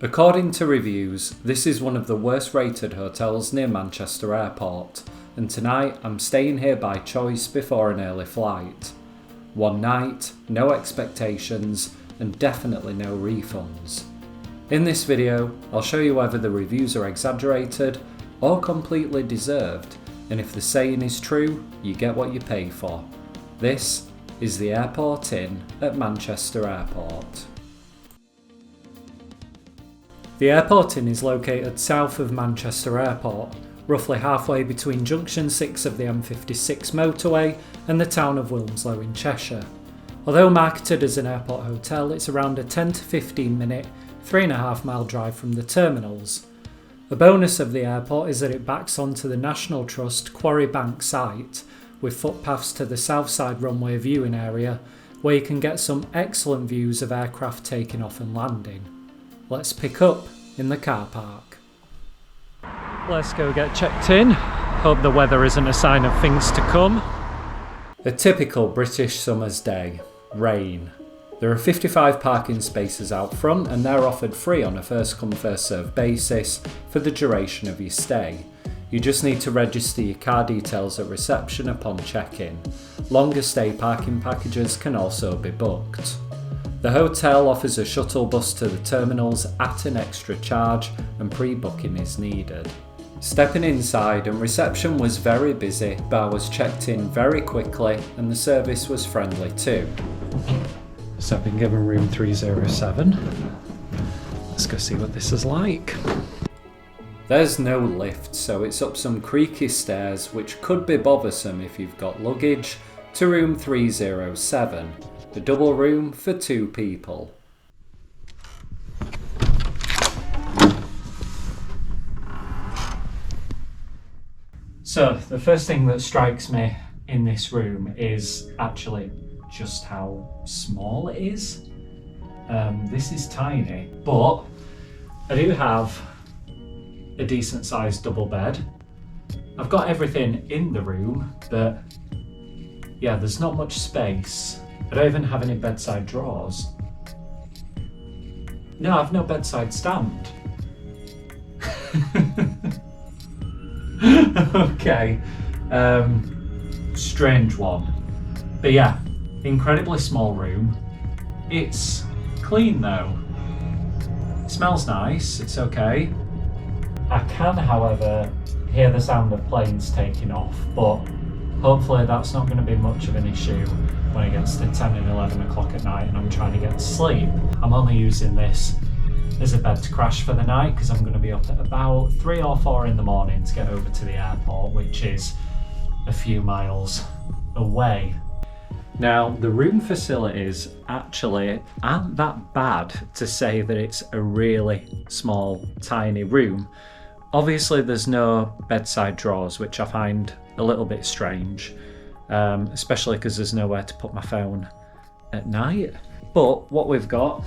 According to reviews, this is one of the worst rated hotels near Manchester Airport, and tonight I'm staying here by choice before an early flight. One night, no expectations, and definitely no refunds. In this video, I'll show you whether the reviews are exaggerated or completely deserved, and if the saying is true, you get what you pay for. This is the Airport Inn at Manchester Airport. The Airport Inn is located south of Manchester Airport, roughly halfway between Junction 6 of the M56 motorway and the town of Wilmslow in Cheshire. Although marketed as an airport hotel, it's around a 10 to 15 minute, 3.5 mile drive from the terminals. A bonus of the airport is that it backs onto the National Trust Quarry Bank site, with footpaths to the south side runway viewing area, where you can get some excellent views of aircraft taking off and landing. Let's pick up in the car park. Let's go get checked in. Hope the weather isn't a sign of things to come. A typical British summer's day. Rain. There are 55 parking spaces out front and they're offered free on a first come first served basis for the duration of your stay. You just need to register your car details at reception upon check-in. Longer stay parking packages can also be booked. The hotel offers a shuttle bus to the terminals at an extra charge and pre-booking is needed. Stepping inside and reception was very busy, but I was checked in very quickly and the service was friendly too. So I've been given room 307. Let's go see what this is like. There's no lift, so it's up some creaky stairs which could be bothersome if you've got luggage, to room 307. A double room for 2 people. So the first thing that strikes me in this room is actually just how small it is. This is tiny, but I do have a decent sized double bed. I've got everything in the room, but yeah, there's not much space. I don't even have any bedside drawers. No, I've no bedside stand. Okay. Strange one. But yeah, incredibly small room. It's clean though. It smells nice, it's okay. I can, however, hear the sound of planes taking off, but hopefully that's not going to be much of an issue when it gets to 10 and 11 o'clock at night and I'm trying to get to sleep. I'm only using this as a bed to crash for the night because I'm going to be up at about 3 or 4 in the morning to get over to the airport, which is a few miles away. Now, the room facilities actually aren't that bad to say that it's a really small, tiny room. Obviously, there's no bedside drawers, which I find a little bit strange, especially because there's nowhere to put my phone at night. But what we've got,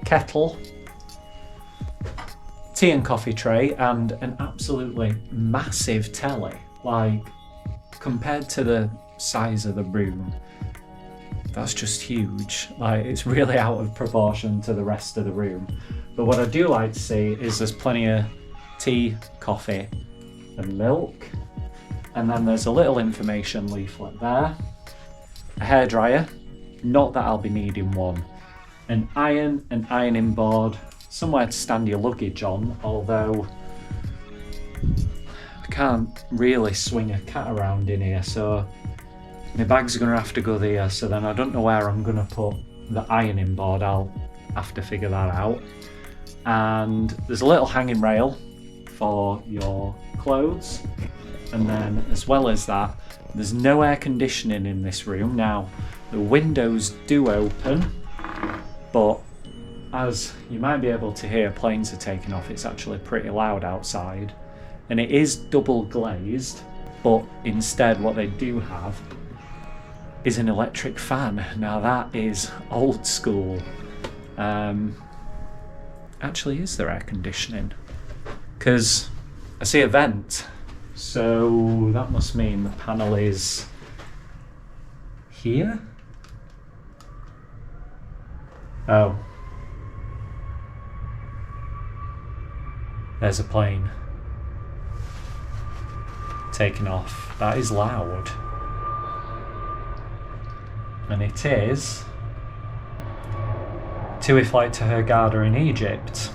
kettle, tea and coffee tray, and an absolutely massive telly. Like, compared to the size of the room, that's just huge. Like, it's really out of proportion to the rest of the room. But what I do like to see is there's plenty of tea, coffee, and milk. And then there's a little information leaflet there. A hairdryer, not that I'll be needing one. An ironing board, somewhere to stand your luggage on, although I can't really swing a cat around in here, so my bag's gonna have to go there, so then I don't know where I'm gonna put the ironing board. I'll have to figure that out. And there's a little hanging rail for your clothes. And then, as well as that, there's no air conditioning in this room. Now, the windows do open, but as you might be able to hear, planes are taking off. It's actually pretty loud outside. And it is double glazed, but instead what they do have is an electric fan. Now that is old school. Actually, is there air conditioning? Because I see a vent. So that must mean the panel is here? Oh. There's a plane taking off. That is loud. And it is TUI flight to Hurghada in Egypt.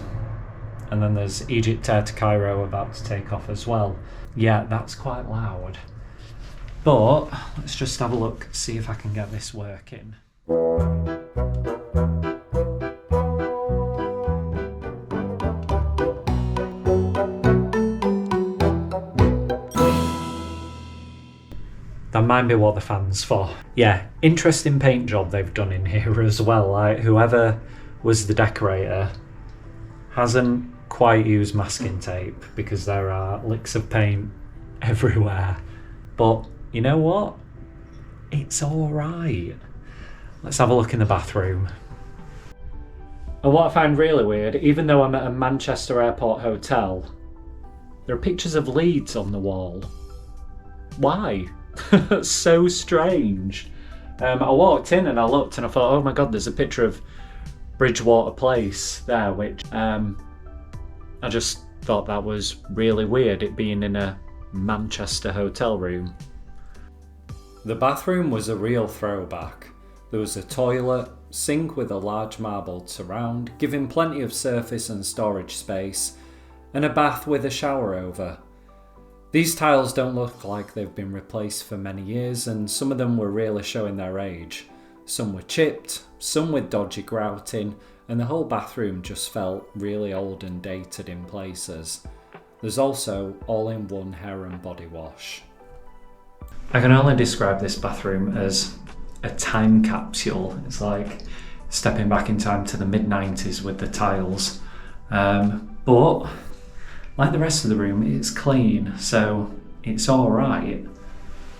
And then there's Egypt Air to Cairo about to take off as well. Yeah, that's quite loud. But let's just have a look, see if I can get this working. That might be what the fan's for. Yeah, interesting paint job they've done in here as well. Like, whoever was the decorator hasn't quite used masking tape because there are licks of paint everywhere. But you know what? It's alright. Let's have a look in the bathroom. And what I find really weird, even though I'm at a Manchester Airport hotel, there are pictures of Leeds on the wall. Why? That's so strange. I walked in and I looked and I thought, oh my god, there's a picture of Bridgewater Place there, which I just thought that was really weird, it being in a Manchester hotel room. The bathroom was a real throwback. There was a toilet, sink with a large marble surround, giving plenty of surface and storage space, and a bath with a shower over. These tiles don't look like they've been replaced for many years, and some of them were really showing their age. Some were chipped, some with dodgy grouting, and the whole bathroom just felt really old and dated in places. There's also all-in-one hair and body wash. I can only describe this bathroom as a time capsule. It's like stepping back in time to the mid-90s with the tiles. But like the rest of the room, it's clean, so it's alright.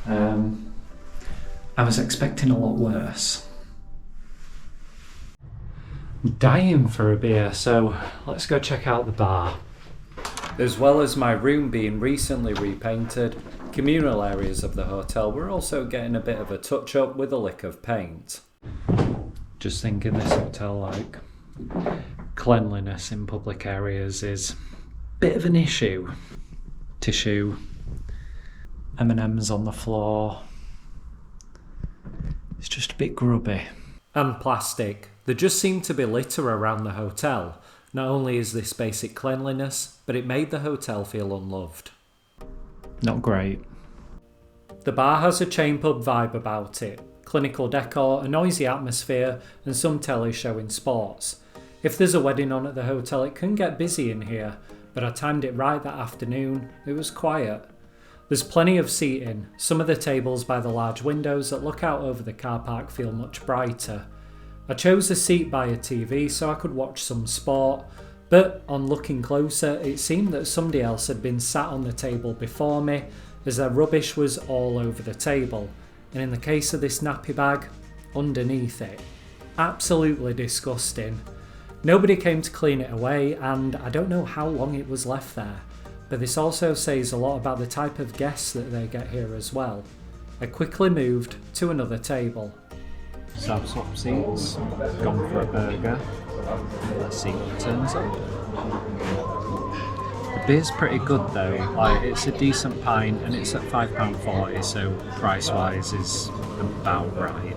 I was expecting a lot worse. I'm dying for a beer, so let's go check out the bar. As well as my room being recently repainted, communal areas of the hotel were also getting a bit of a touch up with a lick of paint. Just think in this hotel, like, cleanliness in public areas is bit of an issue. Tissue, M&Ms on the floor. It's just a bit grubby. And plastic. There just seemed to be litter around the hotel. Not only is this basic cleanliness, but it made the hotel feel unloved. Not great. The bar has a chain pub vibe about it. Clinical decor, a noisy atmosphere, and some telly showing sports. If there's a wedding on at the hotel, it can get busy in here, but I timed it right that afternoon. It was quiet. There's plenty of seating. Some of the tables by the large windows that look out over the car park feel much brighter. I chose a seat by a TV so I could watch some sport, but on looking closer, it seemed that somebody else had been sat on the table before me, as their rubbish was all over the table, and in the case of this nappy bag, underneath it. Absolutely disgusting. Nobody came to clean it away, and I don't know how long it was left there, but this also says a lot about the type of guests that they get here as well. I quickly moved to another table. So I've swapped seats, gone for a burger. Let's see what turns up. The beer's pretty good though, like it's a decent pint and it's at £5.40, so price wise is about right.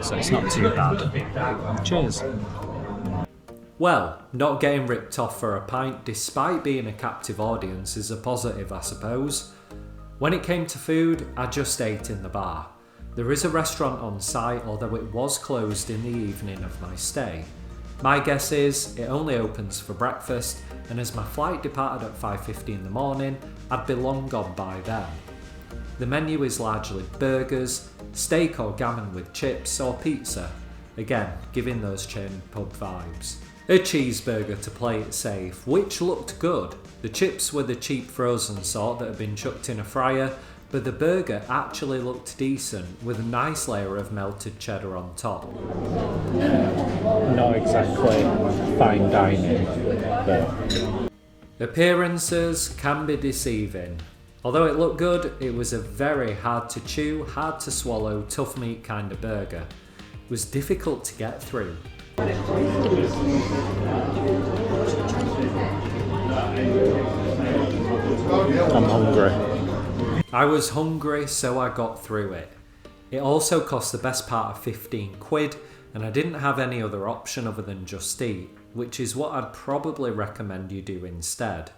So it's not too bad. Cheers. Well, not getting ripped off for a pint despite being a captive audience is a positive, I suppose. When it came to food, I just ate in the bar. There is a restaurant on site, although it was closed in the evening of my stay. My guess is it only opens for breakfast, and as my flight departed at 5:50 in the morning, I'd be long gone by then. The menu is largely burgers, steak or gammon with chips, or pizza, again giving those chain pub vibes. A cheeseburger to play it safe, which looked good. The chips were the cheap frozen sort that had been chucked in a fryer, but the burger actually looked decent with a nice layer of melted cheddar on top. Not exactly fine dining, but appearances can be deceiving. Although it looked good, it was a very hard to chew, hard to swallow, tough meat kind of burger. It was difficult to get through. I'm hungry. I was hungry, so I got through it. It also cost the best part of 15 quid, and I didn't have any other option other than Just Eat, which is what I'd probably recommend you do instead.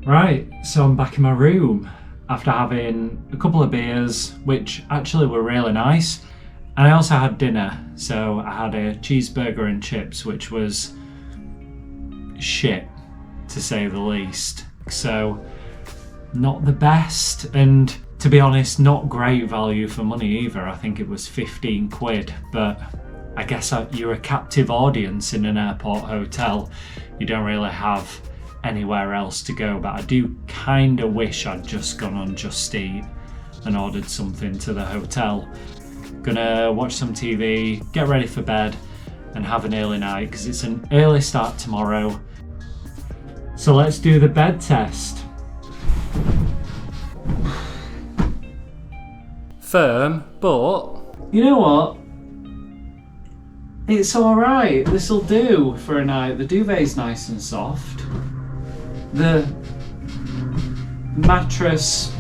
Right, so I'm back in my room after having a couple of beers, which actually were really nice. And I also had dinner, so I had a cheeseburger and chips, which was shit, to say the least. So, not the best, and to be honest, not great value for money either. I think it was 15 quid, but I guess you're a captive audience in an airport hotel. You don't really have anywhere else to go, but I do kind of wish I'd just gone on Just Eat and ordered something to the hotel. Gonna watch some TV, get ready for bed, and have an early night because it's an early start tomorrow. So let's do the bed test. Firm, but you know what? It's alright, this'll do for a night. The duvet's nice and soft. The mattress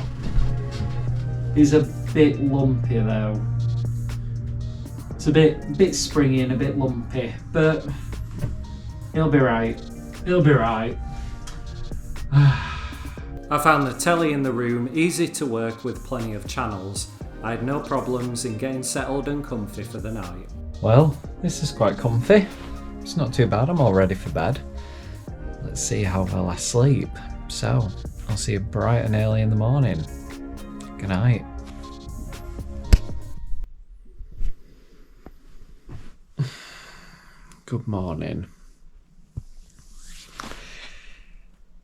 is a bit lumpy though. It's a bit springy and a bit lumpy, but it'll be right. It'll be right. I found the telly in the room easy to work with plenty of channels. I had no problems in getting settled and comfy for the night. Well, this is quite comfy. It's not too bad, I'm all ready for bed. Let's see how well I sleep. So, I'll see you bright and early in the morning. Good night. Good morning.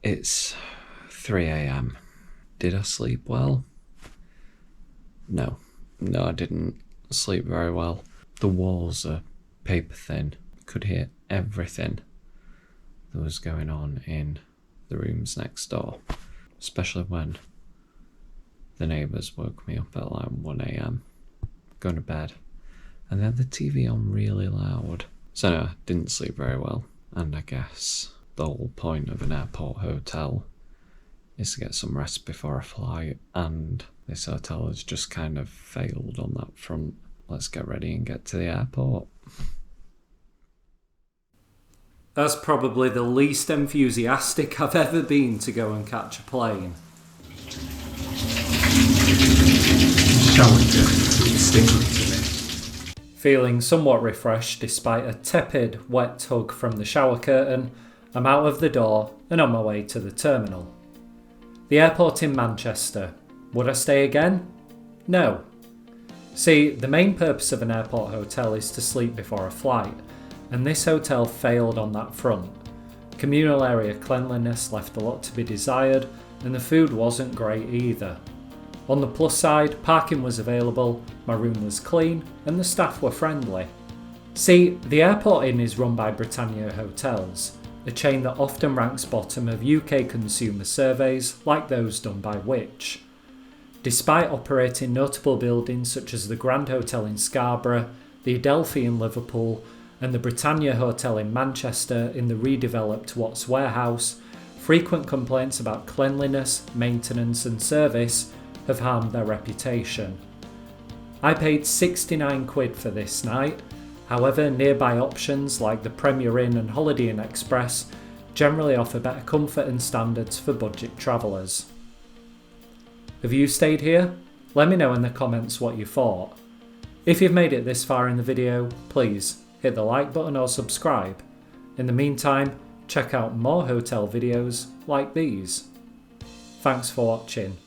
It's 3 a.m. Did I sleep well? No, I didn't sleep very well. The walls are paper thin. Could hear everything that was going on in the rooms next door, especially when the neighbours woke me up at like 1 a.m. going to bed, and they had the TV on really loud. So no, I didn't sleep very well, and I guess the whole point of an airport hotel is to get some rest before a flight, and this hotel has just kind of failed on that front. Let's get ready and get to the airport. That's probably the least enthusiastic I've ever been to go and catch a plane. Feeling somewhat refreshed despite a tepid, wet tug from the shower curtain, I'm out of the door and on my way to the terminal. The airport in Manchester. Would I stay again? No. See, the main purpose of an airport hotel is to sleep before a flight, and this hotel failed on that front. Communal area cleanliness left a lot to be desired, and the food wasn't great either. On the plus side, parking was available, my room was clean, and the staff were friendly. See, the Airport Inn is run by Britannia Hotels, a chain that often ranks bottom of UK consumer surveys like those done by Which. Despite operating notable buildings such as the Grand Hotel in Scarborough, the Adelphi in Liverpool, and the Britannia Hotel in Manchester in the redeveloped Watts Warehouse, frequent complaints about cleanliness, maintenance and service have harmed their reputation. I paid 69 quid for this night. However, nearby options like the Premier Inn and Holiday Inn Express generally offer better comfort and standards for budget travellers. Have you stayed here? Let me know in the comments what you thought. If you've made it this far in the video, please hit the like button or subscribe. In the meantime, check out more hotel videos like these. Thanks for watching.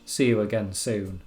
See you again soon.